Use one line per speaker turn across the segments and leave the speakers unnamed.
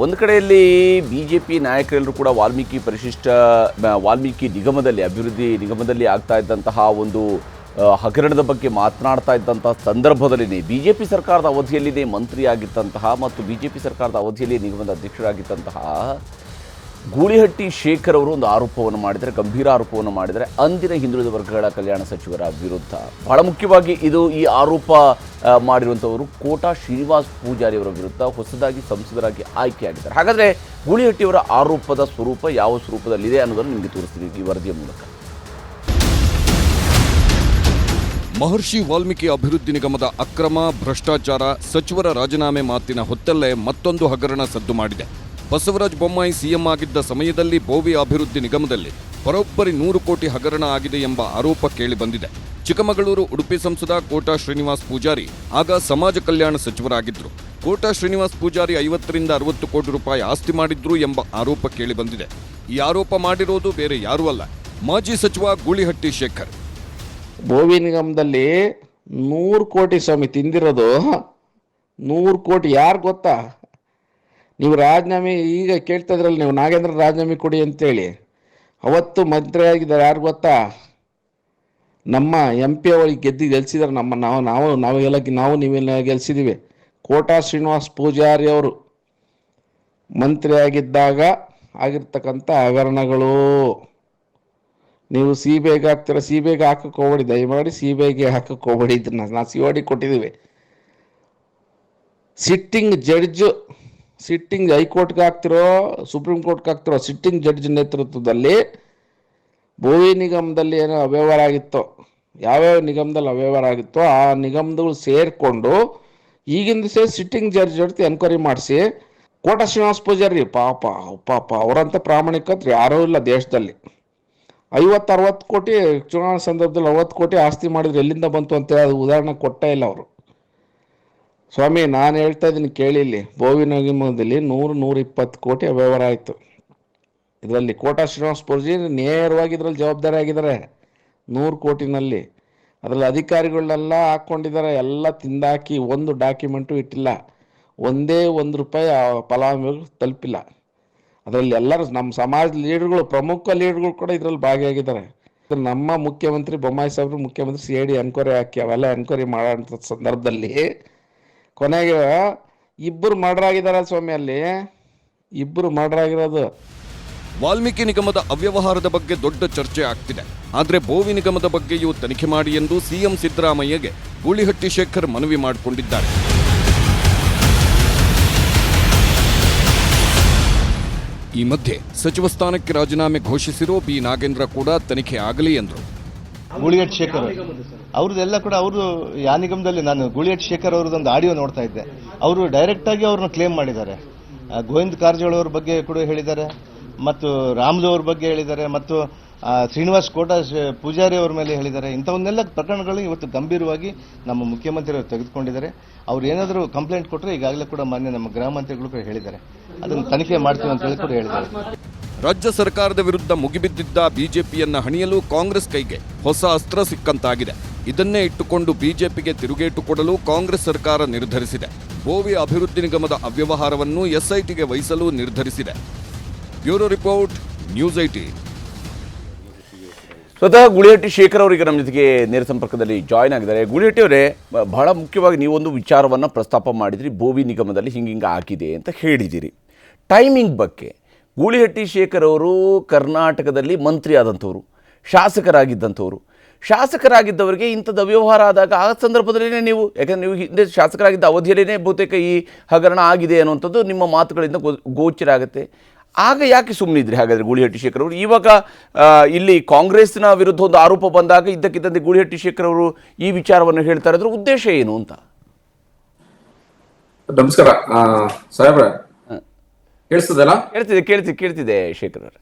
ಒಂದು ಕಡೆಯಲ್ಲಿ ಬಿಜೆಪಿ ನಾಯಕರೆಲ್ಲರೂ ಕೂಡ ವಾಲ್ಮೀಕಿ ನಿಗಮದಲ್ಲಿ ಅಭಿವೃದ್ಧಿ ನಿಗಮದಲ್ಲಿ ಆಗ್ತಾ ಇದ್ದಂತಹ ಒಂದು ಹಗರಣದ ಬಗ್ಗೆ ಮಾತನಾಡ್ತಾ ಇದ್ದಂತಹ ಸಂದರ್ಭದಲ್ಲಿ ಬಿಜೆಪಿ ಸರ್ಕಾರದ ಅವಧಿಯಲ್ಲಿನೇ ಮಂತ್ರಿಯಾಗಿದ್ದಂತಹ ಮತ್ತು ಬಿಜೆಪಿ ಸರ್ಕಾರದ ಅವಧಿಯಲ್ಲಿ ನಿಗಮದ ಅಧ್ಯಕ್ಷರಾಗಿದ್ದಂತಹ ಗೂಳಿಹಟ್ಟಿ ಶೇಖರ್ ಅವರು ಒಂದು ಆರೋಪವನ್ನು ಮಾಡಿದರೆ, ಗಂಭೀರ ಆರೋಪವನ್ನು ಮಾಡಿದರೆ ಅಂದಿನ ಹಿಂದುಳಿದ ವರ್ಗಗಳ ಕಲ್ಯಾಣ ಸಚಿವರ ವಿರುದ್ಧ. ಬಹಳ ಮುಖ್ಯವಾಗಿ ಈ ಆರೋಪ ಮಾಡಿರುವಂಥವರು ಕೋಟಾ ಶ್ರೀನಿವಾಸ್ ಪೂಜಾರಿ ಅವರ ವಿರುದ್ಧ ಹೊಸದಾಗಿ ಸಂಸದರಾಗಿ ಆಯ್ಕೆಯಾಗಿದ್ದಾರೆ. ಹಾಗಾದರೆ ಗೂಳಿಹಟ್ಟಿಯವರ ಆರೋಪದ ಸ್ವರೂಪ ಯಾವ ಸ್ವರೂಪದಲ್ಲಿದೆ ಅನ್ನೋದನ್ನು ನಿಮಗೆ ತೋರಿಸ್ತೀವಿ ಈ ವರದಿಯ ಮೂಲಕ.
ಮಹರ್ಷಿ ವಾಲ್ಮೀಕಿ ಅಭಿವೃದ್ಧಿ ನಿಗಮದ ಅಕ್ರಮ, ಭ್ರಷ್ಟಾಚಾರ, ಸಚಿವರ ರಾಜೀನಾಮೆ ಮಾತಿನ ಹೊತ್ತಲ್ಲೇ ಮತ್ತೊಂದು ಹಗರಣ ಸದ್ದು ಮಾಡಿದೆ. ಬಸವರಾಜ ಬೊಮ್ಮಾಯಿ ಸಿಎಂ ಆಗಿದ್ದ ಸಮಯದಲ್ಲಿ ಬೋವಿ ಅಭಿವೃದ್ಧಿ ನಿಗಮದಲ್ಲಿ ಬರೋಬ್ಬರಿ 100 ಕೋಟಿ ಹಗರಣ ಆಗಿದೆ ಎಂಬ ಆರೋಪ ಕೇಳಿಬಂದಿದೆ. ಚಿಕ್ಕಮಗಳೂರು ಉಡುಪಿ ಸಂಸದ ಕೋಟಾ ಶ್ರೀನಿವಾಸ್ ಪೂಜಾರಿ ಆಗ ಸಮಾಜ ಕಲ್ಯಾಣ ಸಚಿವರಾಗಿದ್ದರು. ಕೋಟಾ ಶ್ರೀನಿವಾಸ್ ಪೂಜಾರಿ 50 ರಿಂದ 60 ಕೋಟಿ ರೂಪಾಯಿ ಆಸ್ತಿ ಮಾಡಿದ್ರು ಎಂಬ ಆರೋಪ ಕೇಳಿಬಂದಿದೆ. ಈ ಆರೋಪ ಮಾಡಿರೋದು ಬೇರೆ ಯಾರೂ ಅಲ್ಲ, ಮಾಜಿ ಸಚಿವ ಗೂಳಿಹಟ್ಟಿ ಶೇಖರ್.
ಬೋವಿ ನಿಗಮದಲ್ಲಿ 100 ಕೋಟಿ ಸ್ವಾಮಿ ತಿಂದಿರೋದು. 100 ಕೋಟಿ ಯಾರು ಗೊತ್ತಾ? ನೀವು ರಾಜೀನಾಮೆ ಈಗ ಕೇಳ್ತಾ ಇದ್ರಲ್ಲ, ನೀವು ನಾಗೇಂದ್ರ ರಾಜೀನಾಮೆ ಕೊಡಿ ಅಂತೇಳಿ. ಅವತ್ತು ಮಂತ್ರಿ ಆಗಿದ್ದಾರೆ ಯಾರು ಗೊತ್ತಾ? ನಮ್ಮ MP ಅವರಿಗೆ ಗೆಲ್ಸಿದ್ದಾರೆ. ನಾವು ನೀವೆಲ್ಲ ಗೆಲ್ಸಿದ್ದೀವಿ. ಕೋಟಾ ಶ್ರೀನಿವಾಸ್ ಪೂಜಾರಿ ಅವರು ಮಂತ್ರಿ ಆಗಿದ್ದಾಗ ಆಗಿರ್ತಕ್ಕಂಥ ಹಗರಣಗಳು. ನೀವು CBIಗೆ ಹಾಕ್ತೀರ, CBIಗೆ ಹಾಕಕ್ಕೆ ಹೋಗ್ಬೇಡಿ, ದಯಮಾಡಿ CBIಗೆ ಹಾಕಕ್ಕೆ ಹೋಗ್ಬೇಡಿ. ಇದನ್ನ ನಾವು COD ಕೊಟ್ಟಿದ್ದೀವಿ. ಸಿಟ್ಟಿಂಗ್ ಹೈಕೋರ್ಟ್ಗೆ ಹಾಕ್ತಿರೋ ಸುಪ್ರೀಂ ಕೋರ್ಟ್ಗೆ ಹಾಕ್ತಿರೋ ಸಿಟ್ಟಿಂಗ್ ಜಡ್ಜ್ ನೇತೃತ್ವದಲ್ಲಿ ಬೋವಿ ನಿಗಮದಲ್ಲಿ ಏನೋ ಅವ್ಯವಹಾರ ಆಗಿತ್ತೋ, ಯಾವ್ಯಾವ ನಿಗಮದಲ್ಲಿ ಅವ್ಯವಹಾರ ಆಗಿತ್ತೋ ಆ ನಿಗಮಗಳು ಸೇರಿಕೊಂಡು ಈಗಿಂದ ಸಿಟ್ಟಿಂಗ್ ಜಡ್ಜ್ ಜೊತೆ ಎನ್ಕ್ವೈರಿ ಮಾಡಿಸಿ ಕೋಟಾ ಶ್ರೀನಿವಾಸ್ ಪೂಜಾರಿ ಪಾಪ ಅವರಂತ ಪ್ರಾಮಾಣಿಕರು ಯಾರೂ ಇಲ್ಲ ದೇಶದಲ್ಲಿ. 50-60 ಕೋಟಿ ಚುನಾವಣಾ ಸಂದರ್ಭದಲ್ಲಿ 60 ಕೋಟಿ ಆಸ್ತಿ ಮಾಡಿದ್ರು, ಎಲ್ಲಿಂದ ಬಂತು ಅಂತ ಅದು ಉದಾಹರಣೆ ಕೊಟ್ಟೇ ಇಲ್ಲ ಅವರು. ಸ್ವಾಮಿ ನಾನು ಹೇಳ್ತಾ ಇದ್ದೀನಿ ಕೇಳಿ, ಇಲ್ಲಿ ಬೋವಿ ನಿಗಮದಲ್ಲಿ 100-120 ಕೋಟಿ ವ್ಯವಹಾರ ಆಯಿತು. ಇದರಲ್ಲಿ ಕೋಟಾ ಶ್ರೀನಿವಾಸ್ ಪೂಜಾರಿ ನೇರವಾಗಿ ಇದರಲ್ಲಿ ಜವಾಬ್ದಾರಿ ಆಗಿದ್ದಾರೆ. 100 ಕೋಟಿನಲ್ಲಿ ಅದರಲ್ಲಿ ಅಧಿಕಾರಿಗಳನ್ನೆಲ್ಲ ಹಾಕ್ಕೊಂಡಿದ್ದಾರೆ. ಎಲ್ಲ ತಿಂದಾಕಿ ಒಂದು ಡಾಕ್ಯುಮೆಂಟು ಇಟ್ಟಿಲ್ಲ, ಒಂದೇ ₹1 ಫಲಾನುಭವಿಗಳು ತಲುಪಿಲ್ಲ. ಅದರಲ್ಲಿ ಎಲ್ಲರೂ ನಮ್ಮ ಸಮಾಜ ಲೀಡರ್ಗಳು, ಪ್ರಮುಖ ಲೀಡರ್ಗಳು ಕೂಡ ಇದರಲ್ಲಿ ಭಾಗಿಯಾಗಿದ್ದಾರೆ. ನಮ್ಮ ಮುಖ್ಯಮಂತ್ರಿ ಬೊಮ್ಮಾಯಿ ಸಾಹೇಬರು ಮುಖ್ಯಮಂತ್ರಿ CID ಎನ್ಕ್ವೈರಿ ಹಾಕಿ ಅವೆಲ್ಲ ಎನ್ಕ್ವೈರಿ ಮಾಡೋಂಥ ಸಂದರ್ಭದಲ್ಲಿ ಕೊನೆಗೆ 2 ಮರ್ಡರ್ ಆಗಿದ್ದಾರೆ ಸ್ವಾಮಿ. ಅಲ್ಲಿ 2 ಮರ್ಡರ್ ಆಗಿರೋದು.
ವಾಲ್ಮೀಕಿ ನಿಗಮದ ಅವ್ಯವಹಾರದ ಬಗ್ಗೆ ದೊಡ್ಡ ಚರ್ಚೆ ಆಗ್ತಿದೆ. ಆದರೆ ಬೋವಿ ನಿಗಮದ ಬಗ್ಗೆಯೂ ತನಿಖೆ ಮಾಡಿ ಎಂದು ಸಿಎಂ ಸಿದ್ದರಾಮಯ್ಯಗೆ ಗೂಳಿಹಟ್ಟಿ ಶೇಖರ್ ಮನವಿ ಮಾಡಿಕೊಂಡಿದ್ದಾರೆ. ಈ ಮಧ್ಯೆ ಸಚಿವ ಸ್ಥಾನಕ್ಕೆ ರಾಜೀನಾಮೆ ಘೋಷಿಸಿರೋ ಬಿ ನಾಗೇಂದ್ರ ಕೂಡ ತನಿಖೆ ಆಗಲಿ ಎಂದರು.
ಗೂಳಿಹಟ್ಟಿ ಶೇಖರ್ ಅವ್ರದ್ದೆಲ್ಲ ಕೂಡ ಅವರು ಯಾ ನಿಗಮದಲ್ಲಿ ನಾನು ಗೂಳಿಹಟ್ಟಿ ಶೇಖರ್ ಅವ್ರದ್ದೊಂದು ಆಡಿಯೋ ನೋಡ್ತಾ ಇದ್ದೆ. ಅವರು ಡೈರೆಕ್ಟ್ ಆಗಿ ಅವ್ರನ್ನ ಕ್ಲೇಮ್ ಮಾಡಿದ್ದಾರೆ. ಗೋವಿಂದ ಕಾರಜೋಳ ಅವ್ರ ಬಗ್ಗೆ ಕೂಡ ಹೇಳಿದ್ದಾರೆ, ಮತ್ತು ರಾಮ್ಲು ಅವ್ರ ಬಗ್ಗೆ ಹೇಳಿದ್ದಾರೆ, ಮತ್ತು ಶ್ರೀನಿವಾಸ್ ಕೋಟಾ ಪೂಜಾರಿ ಅವ್ರ ಮೇಲೆ ಹೇಳಿದ್ದಾರೆ. ಇಂಥವನ್ನೆಲ್ಲ ಪ್ರಕರಣಗಳು ಇವತ್ತು ಗಂಭೀರವಾಗಿ ನಮ್ಮ ಮುಖ್ಯಮಂತ್ರಿಯವರು ತೆಗೆದುಕೊಂಡಿದ್ದಾರೆ. ಅವ್ರು ಏನಾದರೂ ಕಂಪ್ಲೇಂಟ್ ಕೊಟ್ಟರೆ ಈಗಾಗಲೇ ಕೂಡ ಮಾನ್ಯ ನಮ್ಮ ಗೃಹ ಮಂತ್ರಿಗಳು ಕೂಡ ಹೇಳಿದ್ದಾರೆ, ಅದನ್ನು ತನಿಖೆ ಮಾಡ್ತೀವಿ ಅಂತ ಹೇಳಿ ಕೂಡ ಹೇಳಿದ್ದಾರೆ.
ರಾಜ್ಯ ಸರ್ಕಾರದ ವಿರುದ್ಧ ಮುಗಿಬಿದ್ದಿದ್ದ ಬಿಜೆಪಿಯನ್ನ ಹಣಿಯಲು ಕಾಂಗ್ರೆಸ್ ಕೈಗೆ ಹೊಸ ಅಸ್ತ್ರ ಸಿಕ್ಕಂತಾಗಿದೆ. ಇದನ್ನೇ ಇಟ್ಟುಕೊಂಡು ಬಿಜೆಪಿಗೆ ತಿರುಗೇಟು ಕೊಡಲು ಕಾಂಗ್ರೆಸ್ ಸರ್ಕಾರ ನಿರ್ಧರಿಸಿದೆ. ಬೋವಿ ಅಭಿವೃದ್ಧಿ ನಿಗಮದ ಅವ್ಯವಹಾರವನ್ನು SITಗೆ ವಹಿಸಲು ನಿರ್ಧರಿಸಿದೆ. Bureau report, news 18.
ಸ್ವತಃ ಗೂಳಿಹಟ್ಟಿ ಶೇಖರ್ ಅವರಿಗೆ ನಮ್ಮ ಜೊತೆಗೆ ನೇರ ಸಂಪರ್ಕದಲ್ಲಿ ಜಾಯ್ನ್ ಆಗಿದ್ದಾರೆ. ಗೂಳಿಹಟ್ಟಿ ಅವರೇ, ಬಹಳ ಮುಖ್ಯವಾಗಿ ನೀವೊಂದು ವಿಚಾರವನ್ನು ಪ್ರಸ್ತಾಪ ಮಾಡಿದ್ರಿ, ಬೋವಿ ನಿಗಮದಲ್ಲಿ ಹಿಂಗೆ ಆಗಿದೆ ಅಂತ ಹೇಳಿದ್ದೀರಿ. ಟೈಮಿಂಗ್ ಬಗ್ಗೆ, ಗೂಳಿಹಟ್ಟಿ ಶೇಖರ್ ಅವರು ಕರ್ನಾಟಕದಲ್ಲಿ ಮಂತ್ರಿ ಆದಂಥವ್ರು, ಶಾಸಕರಾಗಿದ್ದವರಿಗೆ ಇಂಥದ್ದು ಅವ್ಯವಹಾರ ಆದಾಗ ಆ ಸಂದರ್ಭದಲ್ಲೇ ನೀವು, ಯಾಕಂದರೆ ನೀವು ಹಿಂದೆ ಶಾಸಕರಾಗಿದ್ದ ಅವಧಿಯಲ್ಲೇ ಬಹುತೇಕ ಈ ಹಗರಣ ಆಗಿದೆ ಅನ್ನುವಂಥದ್ದು ನಿಮ್ಮ ಮಾತುಗಳಿಂದ ಗೋಚರ ಆಗುತ್ತೆ. ಆಗ ಯಾಕೆ ಸುಮ್ಮನಿದ್ರಿ ಹಾಗಾದರೆ ಗೂಳಿಹಟ್ಟಿ ಶೇಖರ್ ಅವರು? ಇವಾಗ ಇಲ್ಲಿ ಕಾಂಗ್ರೆಸ್ನ ವಿರುದ್ಧ ಒಂದು ಆರೋಪ ಬಂದಾಗ ಇದ್ದಕ್ಕಿದ್ದಂತೆ ಗೂಳಿಹಟ್ಟಿ ಶೇಖರ್ ಅವರು ಈ ವಿಚಾರವನ್ನು ಹೇಳ್ತಾ ಇರೋದ್ರ ಉದ್ದೇಶ ಏನು ಅಂತ?
ನಮಸ್ಕಾರ ಸಾಹೇಬ್ರ, ಕೇಳಿಸ್ತದಲ್ಲ?
ಕೇಳ್ತಿದೆ ಶೇಖರ್ ಅವರೇ.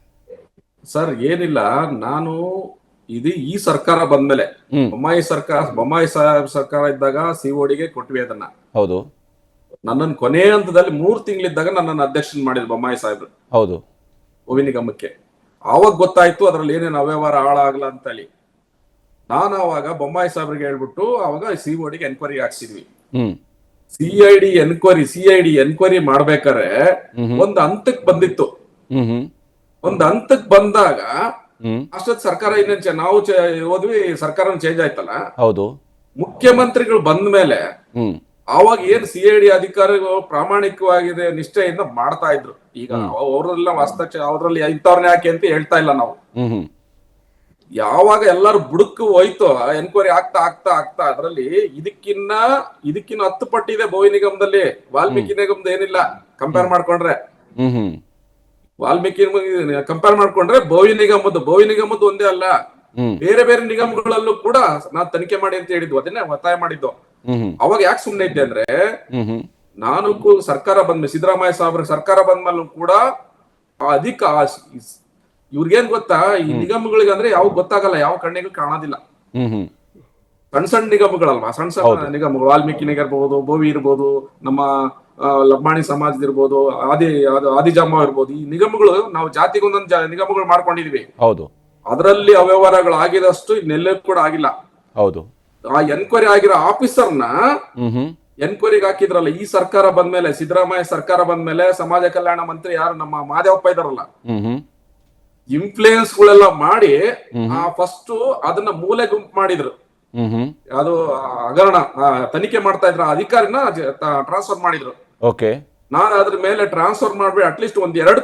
ಸರ್ ಏನಿಲ್ಲ, ನಾನು ಈ ಸರ್ಕಾರ ಬಂದ್ಮೇಲೆ ಬೊಮ್ಮಾಯಿ ಸರ್ಕಾರ ಇದ್ದಾಗ CODಗೆ ಕೊಟ್ವಿ ಅದನ್ನ. ಹೌದು. ನನ್ನನ್ನು ಕೊನೆ ಹಂತದಲ್ಲಿ 3 ತಿಂಗಳಿದ್ದಾಗ ನನ್ನನ್ನು ಅಧ್ಯಕ್ಷನ್ ಮಾಡಿದ್ರು ಬೊಮ್ಮಾಯಿ ಸಾಹೇಬ್ರು. ಹೌದು. ಬೋವಿ ನಿಗಮಕ್ಕೆ ಆವಾಗ ಗೊತ್ತಾಯ್ತು ಅದ್ರಲ್ಲಿ ಏನೇನು ಅವ್ಯವಹಾರ ಹಾಳಾಗಲ್ಲ ಅಂತೇಳಿ. ನಾನು ಅವಾಗ ಬೊಮ್ಮಾಯಿ ಸಾಹೇಬ್ರಿಗೆ ಹೇಳ್ಬಿಟ್ಟು ಅವಾಗ CODಗೆ ಎನ್ಕ್ವೈರಿ ಹಾಕ್ಸಿದ್ವಿ. ಸಿಐಡಿ ಎನ್ಕ್ವೈರಿ ಮಾಡ್ಬೇಕಾದ್ರೆ ಒಂದ್ ಹಂತಕ್ ಬಂದಿತ್ತು. ಒಂದ್ ಹಂತಕ್ ಬಂದಾಗ ಅಷ್ಟೊತ್ ಸರ್ಕಾರ ನಾವು ಹೋದ್ವಿ, ಸರ್ಕಾರ ಚೇಂಜ್ ಆಯ್ತಲ್ಲ.
ಹೌದು.
ಮುಖ್ಯಮಂತ್ರಿಗಳು ಬಂದ ಮೇಲೆ ಅವಾಗ ಏನ್ ಸಿಐಡಿ ಅಧಿಕಾರಿಗಳು ಪ್ರಾಮಾಣಿಕವಾಗಿದೆ ನಿಷ್ಠೆಯಿಂದ ಮಾಡ್ತಾ ಇದ್ರು. ಈಗ ಅವರೆಲ್ಲ ಅವ್ರಲ್ಲಿ ಇಂಥವ್ರನ್ನ ಯಾಕೆ ಅಂತ ಹೇಳ್ತಾ ಇಲ್ಲ ನಾವು. ಯಾವಾಗ ಎಲ್ಲಾರು ಬುಡಕ್ ಹೋಯ್ತು ಎನ್ಕ್ವೈರಿ ಆಗ್ತಾ ಆಗ್ತಾ ಆಗ್ತಾ ಅದ್ರಲ್ಲಿ ಇದಕ್ಕಿನ್ನ 10 ಪಟ್ಟಿದೆ ಬೋವಿ ನಿಗಮದಲ್ಲಿ. ವಾಲ್ಮೀಕಿ ನಿಗಮದ ಏನಿಲ್ಲ ಕಂಪೇರ್ ಮಾಡ್ಕೊಂಡ್ರೆ. ವಾಲ್ಮೀಕಿ ಕಂಪೇರ್ ಮಾಡ್ಕೊಂಡ್ರೆ ಬೋವಿ ನಿಗಮದ್ದು ಒಂದೇ ಅಲ್ಲ, ಬೇರೆ ಬೇರೆ ನಿಗಮಗಳಲ್ಲೂ ಕೂಡ ನಾನ್ ತನಿಖೆ ಮಾಡಿ ಅಂತ ಹೇಳಿದ್ವು, ಅದನ್ನೇ ಒತ್ತಾಯ ಮಾಡಿದ್ದು. ಅವಾಗ ಯಾಕೆ ಸುಮ್ನೆ ಇದ್ದೆ ಅಂದ್ರೆ, ನಾನು ಸರ್ಕಾರ ಬಂದ್ಮೇಲೆ ಸಿದ್ದರಾಮಯ್ಯ ಸಾಹೇಬ್ರ ಸರ್ಕಾರ ಬಂದ್ಮೇಲೂ ಕೂಡ ಇವ್ರಿಗೇನ್ ಗೊತ್ತಾ, ಈ ನಿಗಮಗಳಿಗೆ ಅಂದ್ರೆ ಯಾವ ಗೊತ್ತಾಗಲ್ಲ, ಯಾವ ಕಣ್ಣಿಗೂ ಕಾಣೋದಿಲ್ಲ. ಸಣ್ಣ ನಿಗಮಗಳಲ್ವಾ, ಸಣ್ಣ ನಿಗಮಗಳು, ವಾಲ್ಮೀಕಿ ನಿಗಮ ಇರ್ಬೋದು, ಬೋವಿ ಇರ್ಬೋದು, ನಮ್ಮ ಲಂಬಾಣಿ ಸಮಾಜದ ಇರ್ಬೋದು, ಆದಿಜಾಮ ಇರ್ಬೋದು. ಈ ನಿಗಮಗಳು ನಾವು ಜಾತಿಗೊಂದೊಂದು ನಿಗಮಗಳು ಮಾಡ್ಕೊಂಡಿದೀವಿ.
ಹೌದು.
ಅದರಲ್ಲಿ ಅವ್ಯವಹಾರಗಳು ಆಗಿದಷ್ಟು ಇನ್ನೆಲ್ಲೂ ಕೂಡ ಆಗಿಲ್ಲ.
ಹೌದು.
ಆ ಎನ್ಕ್ವೈರಿ ಆಗಿರೋ ಆಫೀಸರ್ನ ಎನ್ಕ್ವೈರಿಗೆ ಹಾಕಿದ್ರಲ್ಲ ಈ ಸರ್ಕಾರ ಬಂದ್ಮೇಲೆ, ಸಿದ್ದರಾಮಯ್ಯ ಸರ್ಕಾರ ಬಂದ್ಮೇಲೆ, ಸಮಾಜ ಕಲ್ಯಾಣ ಮಂತ್ರಿ ಯಾರು ನಮ್ಮ ಮಾದೇವಪ್ಪ ಇದಾರಲ್ಲ, ಇನ್ಫ್ಲೂಯೆನ್ಸ್ ಗಳೆಲ್ಲ ಮಾಡಿ ಫಸ್ಟ್ ಅದನ್ನ ಮೂಲೆ ಗುಂಪು ಮಾಡಿದ್ರು. ಅದು ಹಗರಣ ತನಿಖೆ ಮಾಡ್ತಾ ಇದ್ರ ಅಧಿಕಾರಿನ ಟ್ರಾನ್ಸ್ಫರ್ ಮಾಡಿದ್ರು. ನಾನು ಅದ್ರ ಮೇಲೆ ಟ್ರಾನ್ಸ್ಫರ್ ಮಾಡ್ಬಿಟ್ಟು ಅಟ್ಲೀಸ್ಟ್ ಒಂದ್ 2